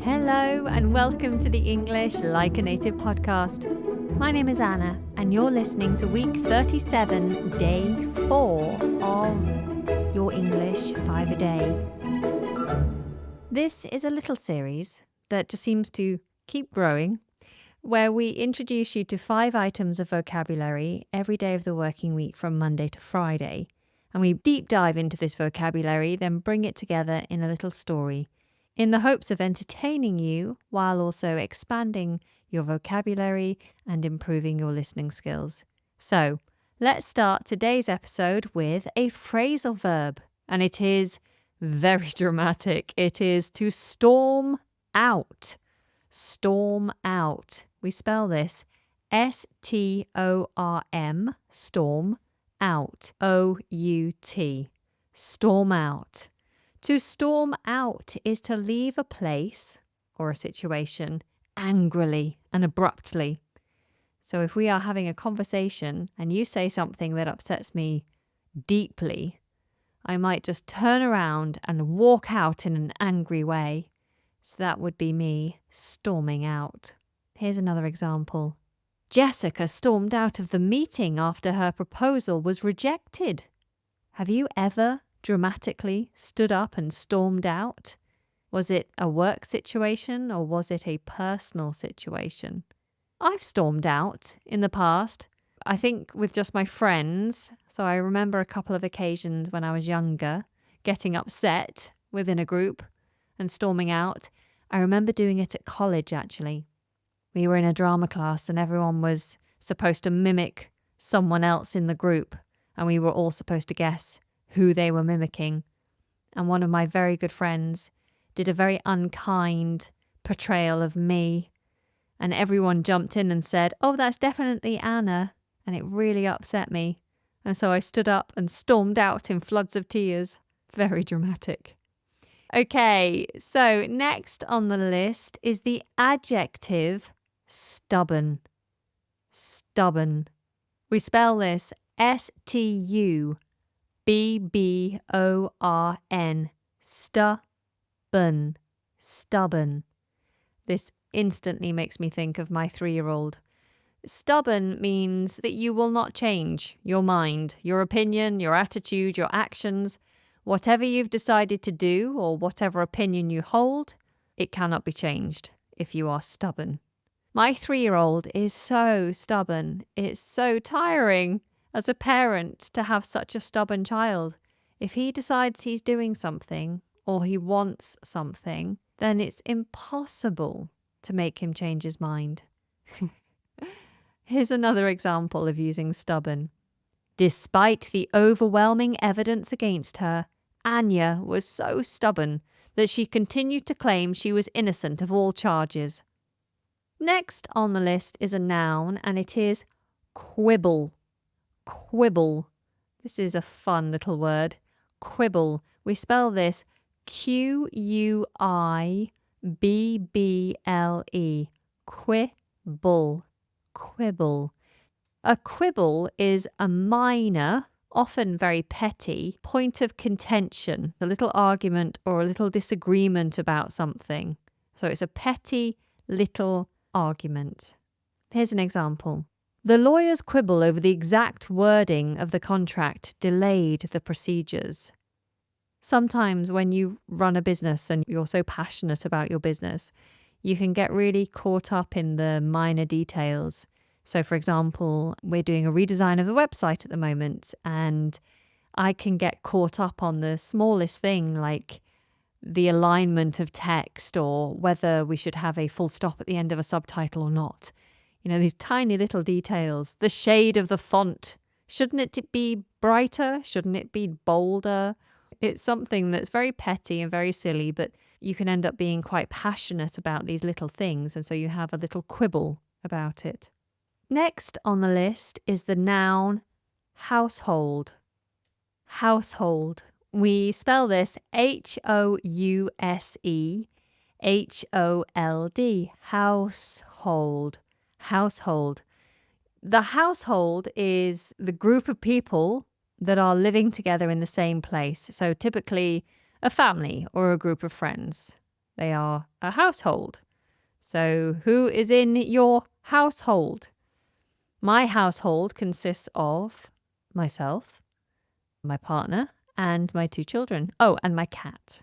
Hello and welcome to the English Like a Native podcast. My name is Anna and you're listening to week 37, day 4 of your English 5 a day. This is a little series that just seems to keep growing, where we introduce you to 5 items of vocabulary every day of the working week from Monday to Friday. And we deep dive into this vocabulary, then bring it together in a little story, in the hopes of entertaining you while also expanding your vocabulary and improving your listening skills. So, let's start today's episode with a phrasal verb, and it is very dramatic. It is to storm out. Storm out. We spell this S-T-O-R-M, storm, out, O-U-T, storm out. To storm out is to leave a place or a situation angrily and abruptly. So if we are having a conversation and you say something that upsets me deeply, I might just turn around and walk out in an angry way. So that would be me storming out. Here's another example. Jessica stormed out of the meeting after her proposal was rejected. Have you ever dramatically stood up and stormed out? Was it a work situation or was it a personal situation? I've stormed out in the past, I think with just my friends. So I remember a couple of occasions when I was younger, getting upset within a group and storming out. I remember doing it at college actually. We were in a drama class and everyone was supposed to mimic someone else in the group and we were all supposed to guess who they were mimicking. And one of my very good friends did a very unkind portrayal of me. And everyone jumped in and said, "Oh, that's definitely Anna." And it really upset me. And so I stood up and stormed out in floods of tears. Very dramatic. Okay, so next on the list is the adjective stubborn. Stubborn. We spell this S-T-U B-B-O-R-N, stubborn, stubborn. This instantly makes me think of my 3-year-old. Stubborn means that you will not change your mind, your opinion, your attitude, your actions. Whatever you've decided to do or whatever opinion you hold, it cannot be changed if you are stubborn. My 3-year-old is so stubborn. It's so tiring as a parent to have such a stubborn child. If he decides he's doing something or he wants something, then it's impossible to make him change his mind. Here's another example of using stubborn. Despite the overwhelming evidence against her, Anya was so stubborn that she continued to claim she was innocent of all charges. Next on the list is a noun, and it is quibble. Quibble. This is a fun little word. Quibble. We spell this Q-U-I-B-B-L-E. Quibble. Quibble. A quibble is a minor, often very petty, point of contention, a little argument or a little disagreement about something. So it's a petty little argument. Here's an example. The lawyers' quibble over the exact wording of the contract delayed the procedures. Sometimes when you run a business and you're so passionate about your business, you can get really caught up in the minor details. So, for example, we're doing a redesign of the website at the moment, and I can get caught up on the smallest thing, like the alignment of text or whether we should have a full stop at the end of a subtitle or not. You know, these tiny little details. The shade of the font. Shouldn't it be brighter? Shouldn't it be bolder? It's something that's very petty and very silly, but you can end up being quite passionate about these little things, and so you have a little quibble about it. Next on the list is the noun household. Household. We spell this H-O-U-S-E-H-O-L-D. Household. Household. The household is the group of people that are living together in the same place. So typically a family or a group of friends. They are a household. So who is in your household? My household consists of myself, my partner, and my 2 children. Oh, and my cat.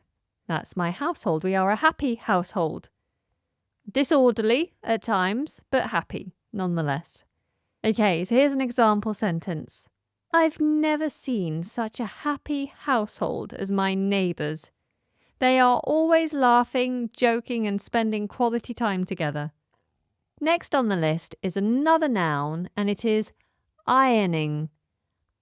That's my household. We are a happy household. Disorderly at times, but happy nonetheless. Okay, so here's an example sentence. I've never seen such a happy household as my neighbours. They are always laughing, joking, and spending quality time together. Next on the list is another noun, and it is ironing.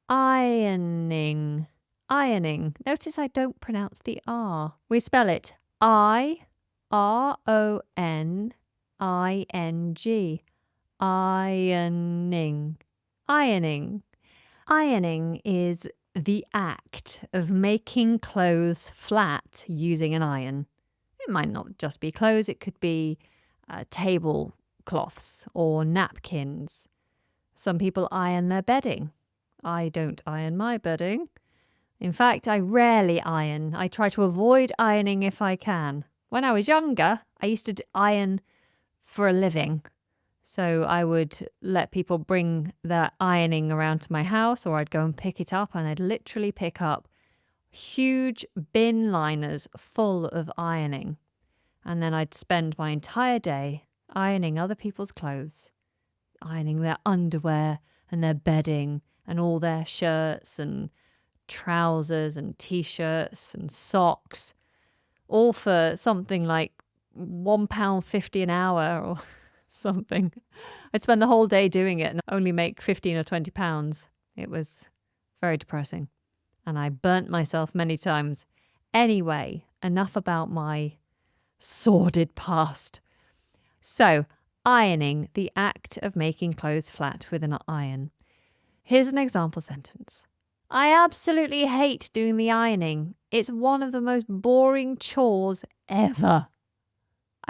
Ironing. Ironing. Notice I don't pronounce the R. We spell it I-R-O-N-I-N-G. Ironing. Ironing. Ironing is the act of making clothes flat using an iron. It might not just be clothes, it could be tablecloths or napkins. Some people iron their bedding. I don't iron my bedding. In fact, I rarely iron. I try to avoid ironing if I can. When I was younger, I used to iron for a living. So I would let people bring their ironing around to my house, or I'd go and pick it up, and I'd literally pick up huge bin liners full of ironing. And then I'd spend my entire day ironing other people's clothes, ironing their underwear and their bedding and all their shirts and trousers and t-shirts and socks, all for something like £1.50 an hour or something. I'd spend the whole day doing it and only make 15 or 20 pounds. It was very depressing. And I burnt myself many times. Anyway, enough about my sordid past. So, ironing, the act of making clothes flat with an iron. Here's an example sentence. I absolutely hate doing the ironing. It's one of the most boring chores ever.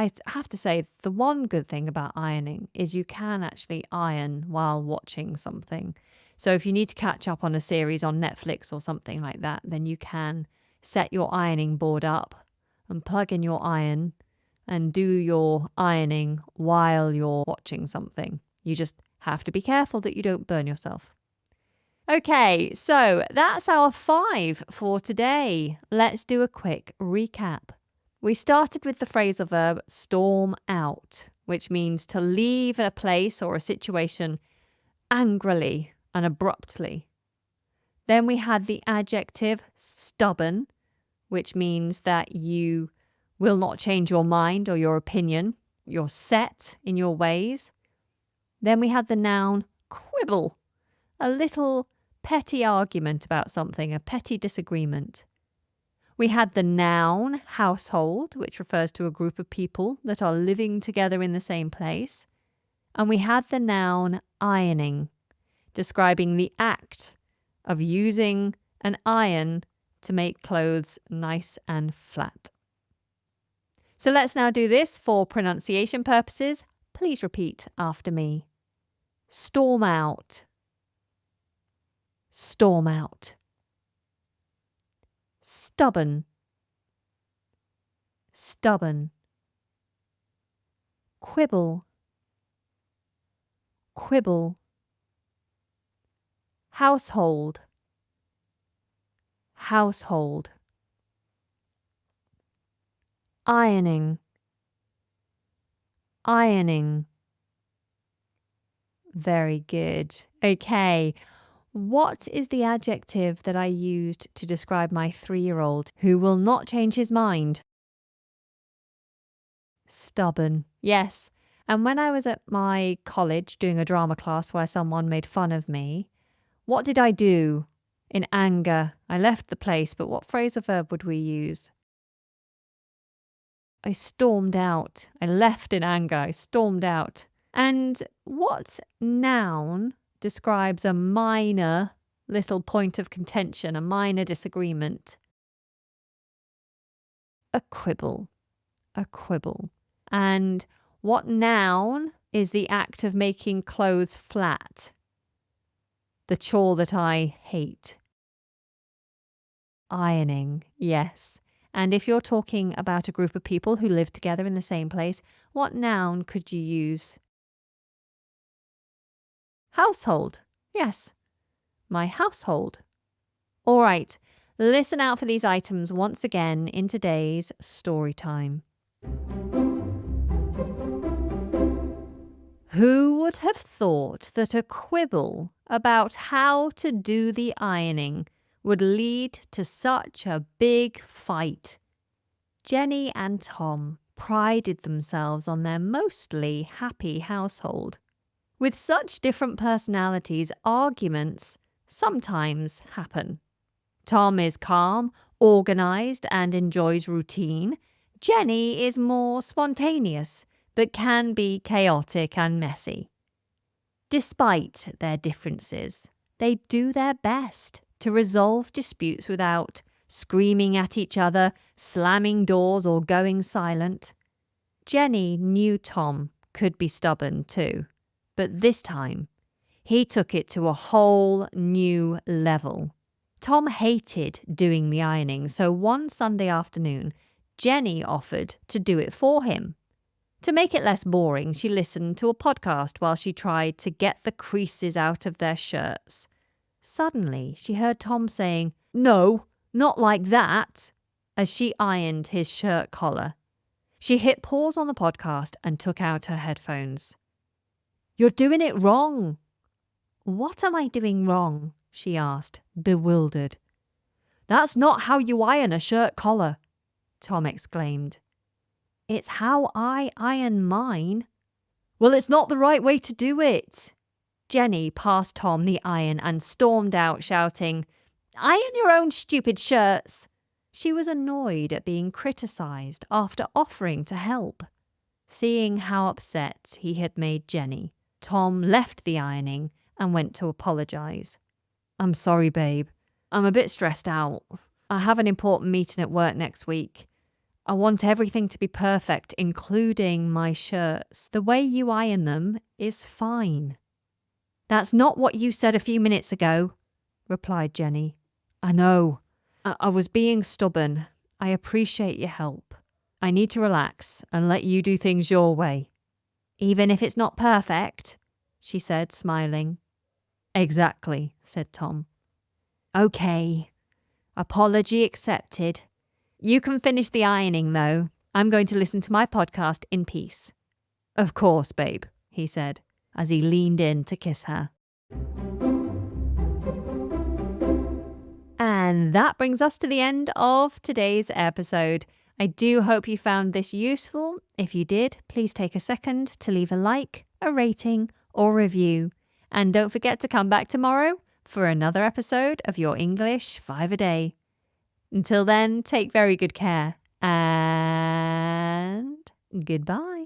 I have to say, the one good thing about ironing is you can actually iron while watching something. So if you need to catch up on a series on Netflix or something like that, then you can set your ironing board up and plug in your iron and do your ironing while you're watching something. You just have to be careful that you don't burn yourself. Okay, so that's our 5 for today. Let's do a quick recap. We started with the phrasal verb storm out, which means to leave a place or a situation angrily and abruptly. Then we had the adjective stubborn, which means that you will not change your mind or your opinion. You're set in your ways. Then we had the noun quibble, a little petty argument about something, a petty disagreement. We had the noun household, which refers to a group of people that are living together in the same place. And we had the noun ironing, describing the act of using an iron to make clothes nice and flat. So let's now do this for pronunciation purposes. Please repeat after me. Storm out. Storm out. Stubborn. Stubborn. Quibble. Quibble. Household. Household. Ironing. Ironing. Very good. Okay. What is the adjective that I used to describe my 3-year-old who will not change his mind? Stubborn. Yes. And when I was at my college doing a drama class where someone made fun of me, what did I do? In anger, I left the place, but what phrasal verb would we use? I stormed out. I left in anger. I stormed out. And what noun describes a minor little point of contention, a minor disagreement? A quibble. A quibble. And what noun is the act of making clothes flat? The chore that I hate. Ironing, yes. And if you're talking about a group of people who live together in the same place, what noun could you use? Household. Yes, my household. All right, listen out for these items once again in today's story time. Who would have thought that a quibble about how to do the ironing would lead to such a big fight? Jenny and Tom prided themselves on their mostly happy household. With such different personalities, arguments sometimes happen. Tom is calm, organised, and enjoys routine. Jenny is more spontaneous, but can be chaotic and messy. Despite their differences, they do their best to resolve disputes without screaming at each other, slamming doors, or going silent. Jenny knew Tom could be stubborn too, but this time he took it to a whole new level. Tom hated doing the ironing, so one Sunday afternoon, Jenny offered to do it for him. To make it less boring, she listened to a podcast while she tried to get the creases out of their shirts. Suddenly, she heard Tom saying, "No, not like that," as she ironed his shirt collar. She hit pause on the podcast and took out her headphones. "You're doing it wrong." "What am I doing wrong?" she asked, bewildered. "That's not how you iron a shirt collar," Tom exclaimed. "It's how I iron mine." "Well, it's not the right way to do it." Jenny passed Tom the iron and stormed out, shouting, "Iron your own stupid shirts." She was annoyed at being criticised after offering to help. Seeing how upset he had made Jenny, Tom left the ironing and went to apologise. "I'm sorry, babe. I'm a bit stressed out. I have an important meeting at work next week. I want everything to be perfect, including my shirts. The way you iron them is fine." "That's not what you said a few minutes ago," replied Jenny. "I know. I was being stubborn. I appreciate your help. I need to relax and let you do things your way." "Even if it's not perfect?" she said, smiling. "Exactly," said Tom. "Okay. Apology accepted. You can finish the ironing, though. I'm going to listen to my podcast in peace." "Of course, babe," he said, as he leaned in to kiss her. And that brings us to the end of today's episode. I do hope you found this useful. If you did, please take a second to leave a like, a rating, or review. And don't forget to come back tomorrow for another episode of your English 5 a Day. Until then, take very good care and goodbye.